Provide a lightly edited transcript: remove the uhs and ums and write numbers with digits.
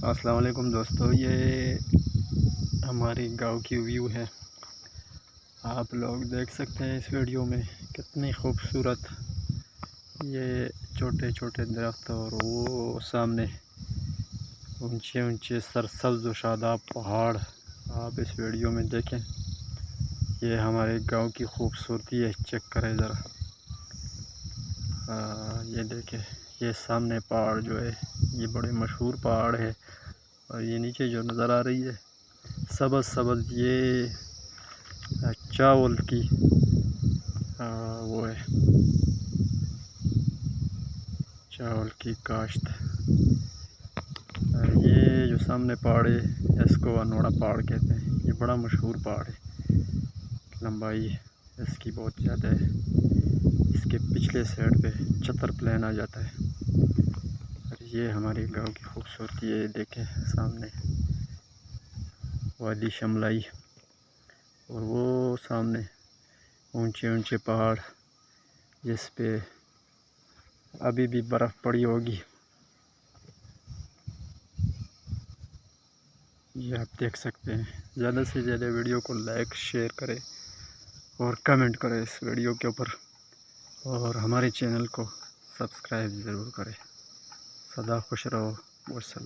अस्सलाम वालेकुम दोस्तों, ये हमारे गांव की व्यू है। आप लोग देख सकते हैं इस वीडियो में कितनी खूबसूरत ये छोटे छोटे दरख्त और वो सामने ऊंचे ऊंचे सरसब्ज व शादाब पहाड़ आप इस वीडियो में देखें। ये हमारे गांव की खूबसूरती है, चेक करें ज़रा। ये देखें, ये सामने पहाड़ जो है ये बड़े मशहूर पहाड़ है और ये नीचे जो नज़र आ रही है सबज सबज ये चावल की वो है, चावल की काश्त। ये जो सामने पहाड़ है इसको अनोड़ा पहाड़ कहते हैं। ये बड़ा मशहूर पहाड़ है, लंबाई इसकी बहुत ज़्यादा है। इसके पिछले साइड पे छतर प्लेन आ जाता है। और ये हमारे गांव की खूबसूरती है। देखें सामने वादी शमलाई और वो सामने ऊंचे ऊंचे पहाड़ जिस पे अभी भी बर्फ़ पड़ी होगी। ये आप देख सकते हैं। ज़्यादा से ज़्यादा वीडियो को लाइक शेयर करें और कमेंट करें इस वीडियो के ऊपर, और हमारे चैनल को सब्सक्राइब ज़रूर करें। सदा खुश रहो। वसल्लम।